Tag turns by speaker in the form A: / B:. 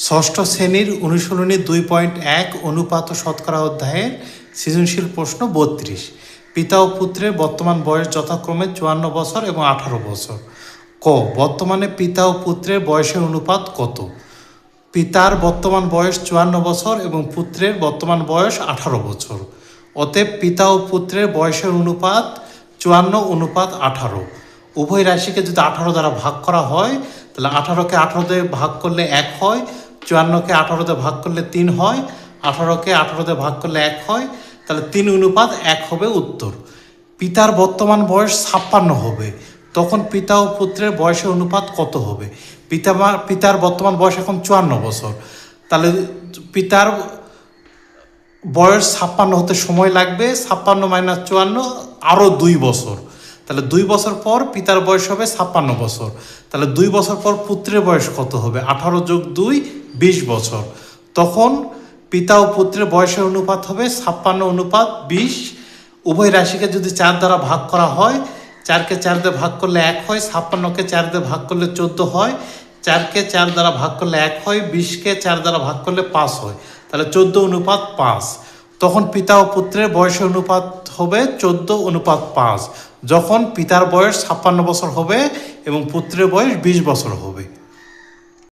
A: ষষ্ঠ শ্রেণীর অনুশীলনী 2.1 অনুপাত ও শতকরা অধ্যায়ের সৃজনশীল প্রশ্ন 32। পিতা ও পুত্রের বর্তমান বয়স যথাক্রমে 54 বছর এবং 18 বছর। ক, বর্তমানে পিতা ও পুত্রের বয়সের অনুপাত কত? পিতার বর্তমান বয়স 54 বছর এবং পুত্রের বর্তমান বয়স 18 বছর। অতএব পিতা ও পুত্রের বয়সের অনুপাত 54:18। উভয় রাশিকে যদি 18 দ্বারা ভাগ করা হয় তাহলে 18কে 18 দিয়ে ভাগ করলে 1 হয়, 54কে 18 দিয়ে ভাগ করলে 3 হয়, 18কে 18 দিয়ে ভাগ করলে 1 হয়, তাহলে 3:1 হবে উত্তর। পিতার বর্তমান বয়স 56 হবে, তখন পিতা ও পুত্রের বয়সের অনুপাত কত হবে? পিতার বর্তমান বয়স এখন 54 বছর, তাহলে পিতার বয়স 56 হতে সময় লাগবে, 56 - 54 আরও 2 বছর, তাহলে 2 বছর পর পিতার বয়স হবে 56 বছর। তাহলে 2 বছর পর পুত্রের বয়স কত হবে? 18 + 2 20 বছর। তখন পিতা ও পুত্রের বয়সের অনুপাত হবে 56:20। উভয় রাশিকে যদি 4 দ্বারা ভাগ করা হয়, 4কে 4 দিয়ে ভাগ করলে 1 হয়, 56কে 4 দিয়ে ভাগ করলে 14 হয়, 4কে 4 দ্বারা ভাগ করলে 1 হয়, 20কে 4 দ্বারা ভাগ করলে 5 হয়, তাহলে 14:5। তখন পিতা ও পুত্রের বয়সের অনুপাত হবে 14:5, যখন পিতার বয়স 56 বছর হবে এবং পুত্রের বয়স 20 বছর হবে।